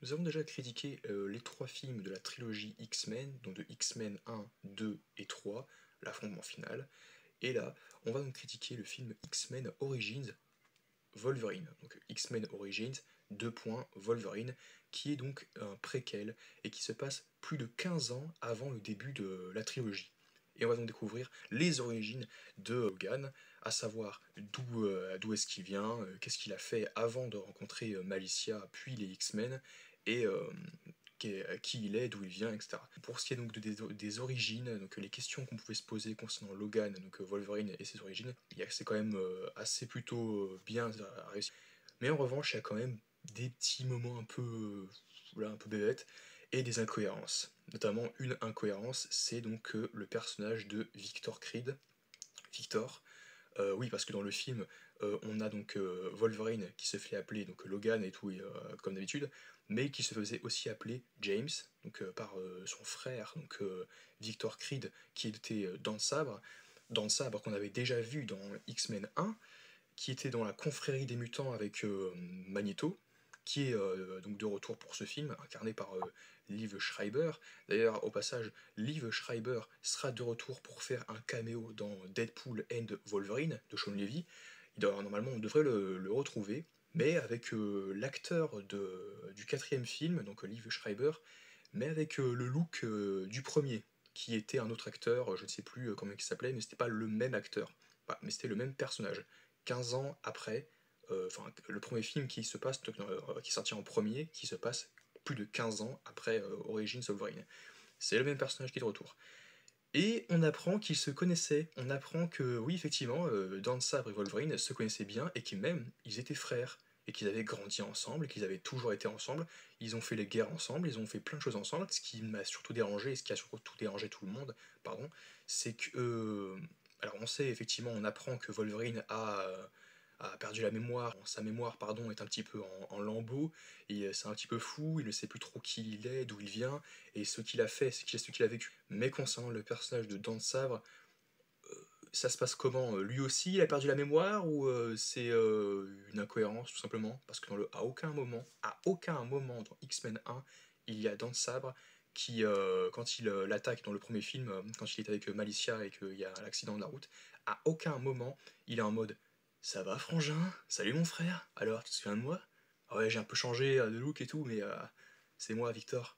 Nous avons déjà critiqué les 3 films de la trilogie X-Men, donc de X-Men 1, 2 et 3, l'affrontement final. Et là, on va donc critiquer le film X-Men Origins Wolverine. Donc X-Men Origins, 2 points, Wolverine, qui est donc un préquel et qui se passe plus de 15 ans avant le début de la trilogie. Et on va donc découvrir les origines de Logan, à savoir d'où est-ce qu'il vient, qu'est-ce qu'il a fait avant de rencontrer Malicia, puis les X-Men, et qui il est, d'où il vient, etc. Pour ce qui est donc des origines, donc les questions qu'on pouvait se poser concernant Logan, donc Wolverine et ses origines, c'est quand même assez plutôt bien réussi. Mais en revanche, il y a quand même des petits moments un peu, voilà, un peu bébêtes et des incohérences. Notamment une incohérence, c'est donc le personnage de Victor Creed. Victor, oui, parce que dans le film, on a donc Wolverine qui se fait appeler donc Logan et tout, comme d'habitude, mais qui se faisait aussi appeler James, donc par son frère, donc Victor Creed, qui était dans le sabre qu'on avait déjà vu dans X-Men 1, qui était dans la confrérie des mutants avec Magneto, qui est donc de retour pour ce film, incarné par Liev Schreiber. D'ailleurs, au passage, Liev Schreiber sera de retour pour faire un caméo dans Deadpool and Wolverine de Sean Levy. Normalement, on devrait le retrouver, mais avec l'acteur du 4e film, donc Liev Schreiber, mais avec le look du premier, qui était un autre acteur, je ne sais plus comment il s'appelait, mais c'était pas le même acteur, mais c'était le même personnage. 15 ans après, enfin le premier film qui se passe, qui est sorti en premier, qui se passe plus de 15 ans après Origins Wolverine. C'est le même personnage qui est de retour. Et on apprend qu'ils se connaissaient, on apprend que oui effectivement, Dan Sabre et Wolverine se connaissaient bien et qu'ils même, ils étaient frères, et qu'ils avaient grandi ensemble, et qu'ils avaient toujours été ensemble, ils ont fait les guerres ensemble, ils ont fait plein de choses ensemble. Ce qui m'a surtout dérangé, et ce qui a surtout dérangé tout le monde, pardon, c'est que... alors on sait effectivement, on apprend que Wolverine a perdu la mémoire, sa mémoire pardon, est un petit peu en lambeaux, et c'est un petit peu fou, il ne sait plus trop qui il est, d'où il vient, et ce qu'il a fait, ce qu'il a vécu. Mais concernant le personnage de Dan Sabre, ça se passe comment? Lui aussi, il a perdu la mémoire ou c'est une incohérence tout simplement? Parce que à aucun moment dans X-Men 1, il y a Dan Sabre qui, quand il l'attaque dans le premier film, quand il est avec Malicia et qu'il y a l'accident de la route, à aucun moment il est en mode ça va frangin? Salut mon frère? Alors, tu te souviens de moi? Ah ouais, j'ai un peu changé de look et tout, mais c'est moi, Victor.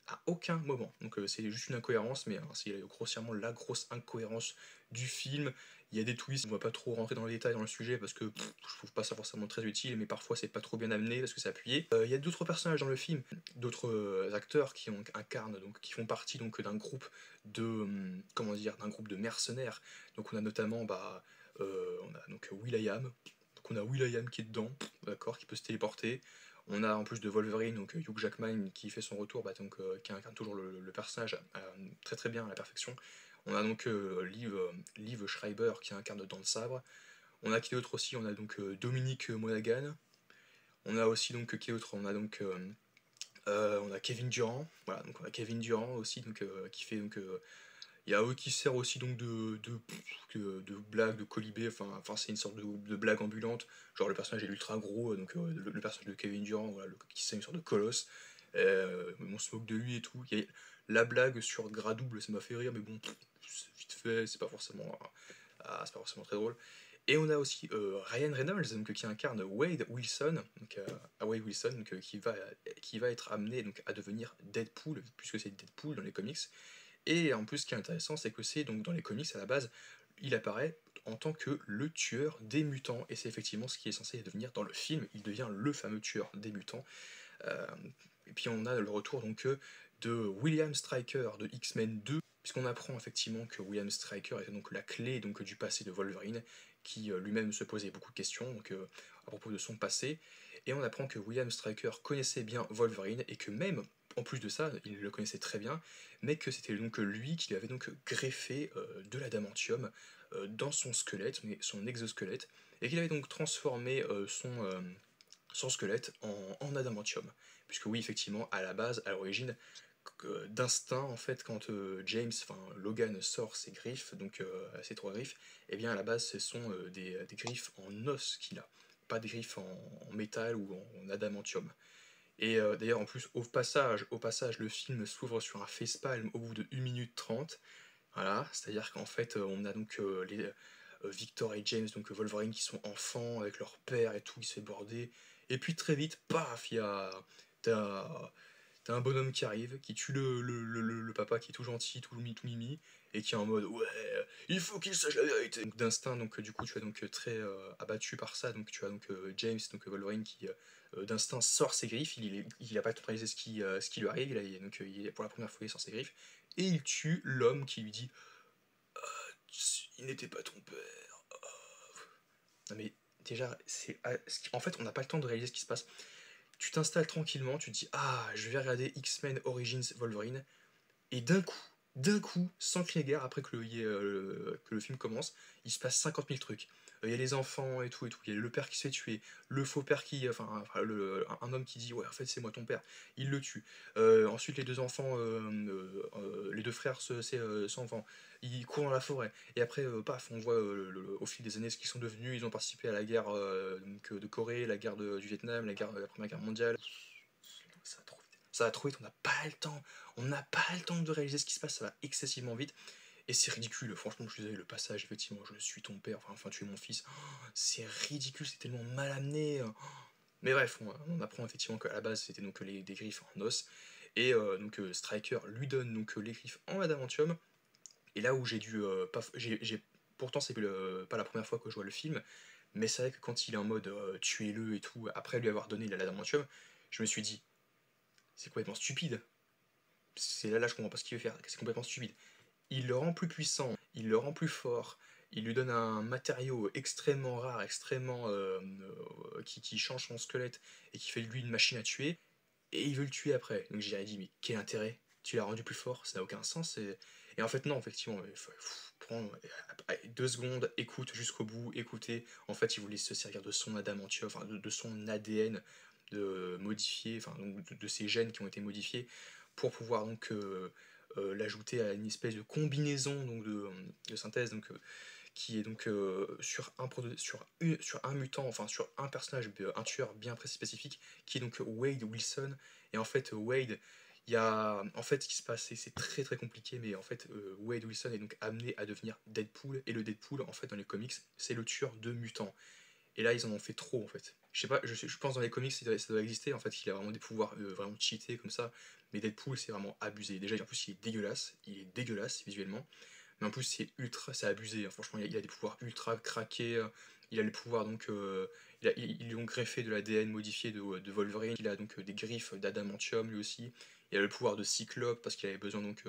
À aucun moment. Donc c'est juste une incohérence, mais c'est grossièrement la grosse incohérence du film. Il y a des twists, on va pas trop rentrer dans les détails dans le sujet parce que je trouve pas ça forcément très utile, mais parfois c'est pas trop bien amené parce que c'est appuyé. Il y a d'autres personnages dans le film, d'autres acteurs qui incarnent, donc qui font partie donc d'un groupe de comment dire, d'un groupe de mercenaires. Donc on a notamment on a donc Will.i.am, donc on a Will.i.am qui est dedans, d'accord, qui peut se téléporter. On a en plus de Wolverine, donc Hugh Jackman qui fait son retour, qui incarne toujours le personnage très très bien à la perfection. On a donc Liev Schreiber qui incarne Dan Sabre. On a qui d'autre aussi? On a donc Dominique Monaghan. On a aussi donc qui d'autre? On a Kevin Durant. Voilà, donc on a Kevin Durant aussi donc qui fait donc il y a eux qui sert aussi donc de blague, de colibé, enfin c'est une sorte de blague ambulante. Genre le personnage est ultra gros, donc le personnage de Kevin Durant, voilà, qui c'est une sorte de colosse. On se moque de lui et tout. La blague sur Gras double, ça m'a fait rire, mais bon, c'est vite fait, c'est pas forcément très drôle. Et on a aussi Ryan Reynolds, donc, qui incarne Wade Wilson, Wade Wilson, donc, qui va être amené donc, à devenir Deadpool, puisque c'est Deadpool dans les comics. Et en plus, ce qui est intéressant, c'est que c'est donc dans les comics à la base, il apparaît en tant que le tueur des mutants, et c'est effectivement ce qui est censé devenir dans le film. Il devient le fameux tueur des mutants. Euh, et puis on a le retour donc de William Stryker de X-Men 2, puisqu'on apprend effectivement que William Stryker était donc la clé donc du passé de Wolverine, qui lui-même se posait beaucoup de questions donc, à propos de son passé. Et on apprend que William Stryker connaissait bien Wolverine et que même en plus de ça, il le connaissait très bien, mais que c'était donc lui qui lui avait donc greffé de l'adamantium dans son squelette, son exosquelette, et qu'il avait donc transformé son squelette en adamantium. Puisque oui, effectivement, à la base, à l'origine, d'instinct, en fait, quand Logan sort ses griffes, donc ses 3 griffes, et bien à la base, ce sont des griffes en os qu'il a, pas des griffes en métal ou en adamantium. Et d'ailleurs, en plus, au passage, le film s'ouvre sur un facepalm au bout de 1 minute 30. Voilà, c'est-à-dire qu'en fait, on a donc Victor et James, donc Wolverine, qui sont enfants avec leur père et tout, il se fait border. Et puis très vite, paf, t'as, t'as un bonhomme qui arrive, qui tue le papa qui est tout gentil, tout mimi, et qui est en mode ouais, il faut qu'il sache la vérité. Donc, d'instinct, donc du coup, tu es donc très abattu par ça. Donc tu as donc James, donc Wolverine, qui d'instinct sort ses griffes. Il a pas réalisé ce qui lui arrive. Pour la première fois, il sort ses griffes et il tue l'homme qui lui dit il n'était pas ton père. Non mais déjà, en fait, on n'a pas le temps de réaliser ce qui se passe. Tu t'installes tranquillement, tu te dis ah, je vais regarder X-Men Origins Wolverine, et d'un coup, sans crier gare, après que le film commence, il se passe 50 000 trucs. Il y a les enfants et tout, il y a le père qui se fait tuer, le faux père qui. Un homme qui dit ouais, en fait, c'est moi ton père, il le tue. Ensuite, les deux enfants, les deux frères s'enfants, ils courent dans la forêt. Et après, paf, on voit au fil des années ce qu'ils sont devenus. Ils ont participé à la guerre de Corée, la guerre du Vietnam, la Première Guerre mondiale. Ça va trop vite. Ça va trop vite, on n'a pas le temps. On n'a pas le temps de réaliser ce qui se passe, ça va excessivement vite. Et c'est ridicule, franchement, je disais, le passage, effectivement, je suis ton père, enfin tu es mon fils. Oh, c'est ridicule, c'est tellement mal amené. Mais bref, on apprend effectivement qu'à la base, c'était donc des griffes en os. Et Striker lui donne donc les griffes en adamantium. Et là où j'ai dû. Pas, pourtant, c'est pas la première fois que je vois le film. Mais c'est vrai que quand il est en mode tuez-le et tout, après lui avoir donné l'adamantium, je me suis dit, c'est complètement stupide. C'est là, je comprends pas ce qu'il veut faire, c'est complètement stupide. Il le rend plus puissant, il le rend plus fort, il lui donne un matériau extrêmement rare, extrêmement qui change son squelette et qui fait de lui une machine à tuer, et il veut le tuer après. Donc j'ai dit, mais quel intérêt? Tu l'as rendu plus fort, ça n'a aucun sens. Et en fait, non, effectivement, il faut prendre 2 secondes, écoute jusqu'au bout, écoutez. En fait, il voulait se servir de son adamantium, enfin de son ADN de modifié, enfin donc de ses gènes qui ont été modifiés pour pouvoir donc l'ajouter à une espèce de combinaison donc de synthèse donc qui est donc sur un mutant, enfin sur un personnage, un tueur bien précis spécifique, qui est donc Wade Wilson. Et en fait, Wade, il y a. En fait, ce qui se passe, c'est très très compliqué, mais en fait, Wade Wilson est donc amené à devenir Deadpool, et le Deadpool, en fait, dans les comics, c'est le tueur de mutants. Et là, ils en ont fait trop, en fait. Je sais pas, je pense dans les comics, ça doit exister, en fait, qu'il a vraiment des pouvoirs vraiment cheatés comme ça, mais Deadpool, c'est vraiment abusé. Déjà, en plus, il est dégueulasse visuellement. Mais en plus, c'est abusé, hein. Franchement, il a des pouvoirs ultra craqués. Il a les pouvoirs, donc. Ils lui ont greffé de l'ADN modifié de Wolverine. Il a donc des griffes d'adamantium lui aussi. Il a le pouvoir de Cyclope parce qu'il avait besoin donc.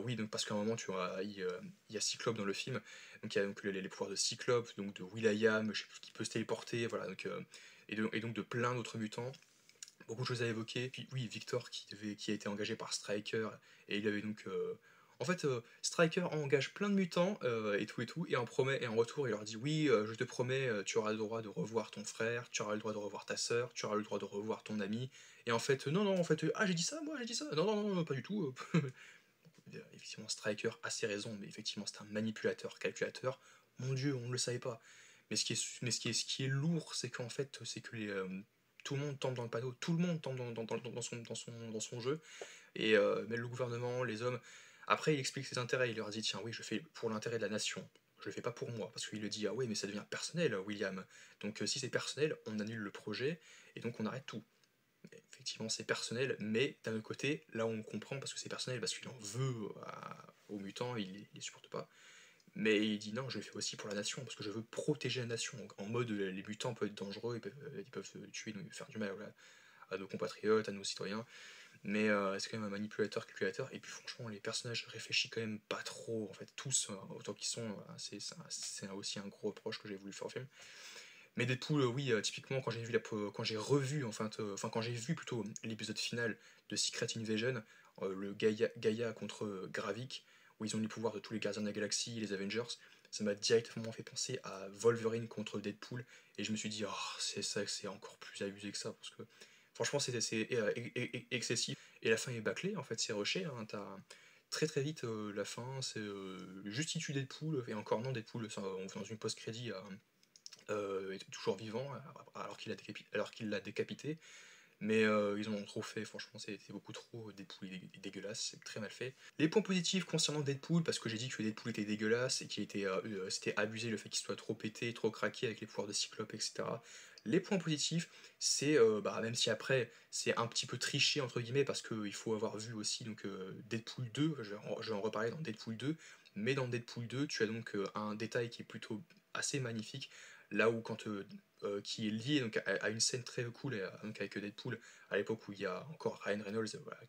Oui, donc parce qu'à un moment, tu vois, il y a Cyclope dans le film. Donc il y a donc les pouvoirs de Cyclope, donc de Will.i.am, je sais plus, qui peut se téléporter, voilà. Donc, et donc de plein d'autres mutants. Beaucoup de choses à évoquer. Puis oui, Victor qui a été engagé par Stryker, et il avait donc. En fait, Stryker engage plein de mutants et tout, et en retour, il leur dit oui, je te promets, tu auras le droit de revoir ton frère, tu auras le droit de revoir ta sœur, tu auras le droit de revoir ton ami. Et en fait, non, non, en fait, ah, j'ai dit ça, moi, j'ai dit ça. Non, non, non, non, pas du tout. Effectivement, Stryker a ses raisons, mais effectivement, c'est un manipulateur, calculateur. Mon Dieu, on ne le savait pas. Ce qui est lourd, c'est qu'en fait, c'est que tout le monde tombe dans le panneau, tout le monde tombe dans son jeu, et mais le gouvernement, les hommes. Après, il explique ses intérêts, il leur dit tiens, oui, je fais pour l'intérêt de la nation, je le fais pas pour moi, parce qu'il le dit ah oui, mais ça devient personnel, William. Donc si c'est personnel, on annule le projet, et donc on arrête tout. Effectivement, c'est personnel, mais d'un autre côté, là on comprend parce que c'est personnel, parce qu'il en veut aux mutants, il les supporte pas. Mais il dit non, je le fais aussi pour la nation, parce que je veux protéger la nation. En mode, les mutants peuvent être dangereux, ils peuvent tuer, faire du mal à nos compatriotes, à nos citoyens. Mais c'est quand même un manipulateur, calculateur. Et puis franchement, les personnages réfléchissent quand même pas trop, en fait, tous, autant qu'ils sont. C'est aussi un gros reproche que j'ai voulu faire au film. Mais Deadpool, oui, typiquement, quand j'ai revu, quand j'ai vu plutôt l'épisode final de Secret Invasion, le Gaia contre Gravik, où ils ont les pouvoirs de tous les gardiens de la galaxie, les Avengers, ça m'a directement fait penser à Wolverine contre Deadpool, et je me suis dit, oh, c'est ça, c'est encore plus abusé que ça, parce que franchement, c'est excessif, et la fin est bâclée, en fait, c'est rushé, hein, t'as très très vite la fin, c'est juste il tue Deadpool, et encore non, Deadpool, on fait dans une post-crédit est toujours vivant alors qu'il l'a décapité. mais ils en ont trop fait, franchement c'est beaucoup trop, Deadpool est dégueulasse, c'est très mal fait. Les points positifs concernant Deadpool, parce que j'ai dit que Deadpool était dégueulasse et qu'il était, c'était abusé le fait qu'il soit trop pété, trop craqué avec les pouvoirs de Cyclope, etc. Les points positifs, c'est, bah, même si après c'est un petit peu triché entre guillemets, parce qu'il faut avoir vu aussi donc, Deadpool 2, je vais en reparler dans Deadpool 2, mais dans Deadpool 2 tu as donc un détail qui est plutôt assez magnifique, là où quand qui est lié donc, une scène très cool donc, avec Deadpool à l'époque où il y a encore Ryan Reynolds, voilà,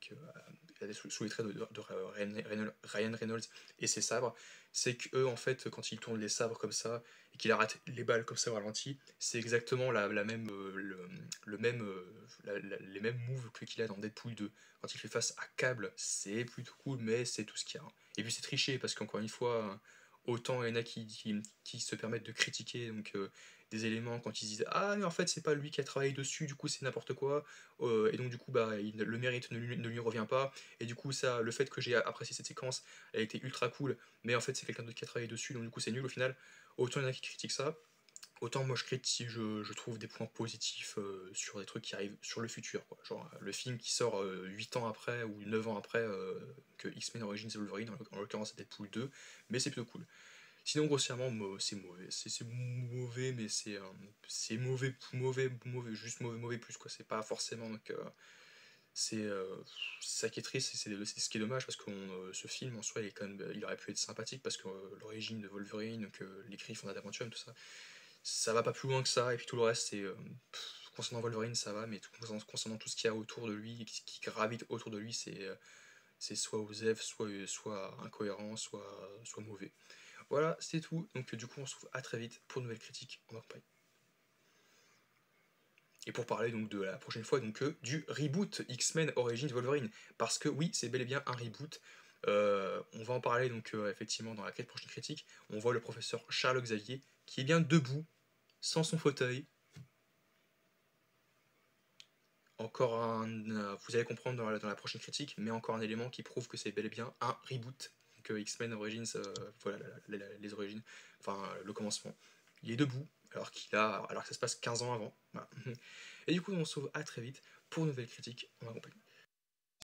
sous les traits de Ryan Reynolds et ses sabres, c'est qu'eux en fait quand ils tournent les sabres comme ça et qu'il arrête les balles comme ça au ralenti, c'est exactement la même, le même, les mêmes moves qu'il a dans Deadpool 2. Quand il fait face à Cable, c'est plutôt cool, mais c'est tout ce qu'il y a, hein. Et puis c'est triché parce qu'encore une fois, autant il y en a qui se permettent de critiquer donc, des éléments quand ils disent ah mais en fait c'est pas lui qui a travaillé dessus, du coup c'est n'importe quoi, et donc du coup bah le mérite ne lui revient pas, et du coup ça, le fait que j'ai apprécié cette séquence, elle a été ultra cool, mais en fait c'est quelqu'un d'autre qui a travaillé dessus donc du coup c'est nul au final. Autant il y en a qui critiquent ça, autant moi je trouve des points positifs sur des trucs qui arrivent sur le futur, quoi. Genre le film qui sort 8 ans après ou 9 ans après que X-Men Origins Wolverine, en l'occurrence c'est Deadpool 2, mais c'est plutôt cool. Sinon, grossièrement, c'est mauvais. C'est mauvais, mais c'est mauvais, mauvais, mauvais, juste mauvais, mauvais plus, quoi. C'est pas forcément. Donc, c'est ça qui est triste, c'est ce qui est dommage, parce que ce film, en soi, il, est quand même, il aurait pu être sympathique, parce que l'origine de Wolverine, donc, les Griffes en Adamantium, tout ça, ça va pas plus loin que ça, et puis tout le reste, c'est. Concernant Wolverine, ça va, mais concernant tout ce qu'il y a autour de lui, qui gravite autour de lui, c'est soit osef, soit incohérent, soit mauvais. Voilà, c'est tout. Donc du coup, on se retrouve à très vite pour de nouvelles critiques en campagne. Et pour parler donc de la prochaine fois donc du reboot X-Men Origins Wolverine, parce que oui, c'est bel et bien un reboot. On va en parler donc effectivement dans la prochaine critique. On voit le professeur Charles Xavier qui est bien debout, sans son fauteuil. Encore un, vous allez comprendre dans la prochaine critique, mais encore un élément qui prouve que c'est bel et bien un reboot. Donc X-Men Origins, voilà les origines, enfin le commencement. Il est debout, alors que ça se passe 15 ans avant. Voilà. Et du coup, on se retrouve à très vite pour une nouvelle critique en ma compagnie.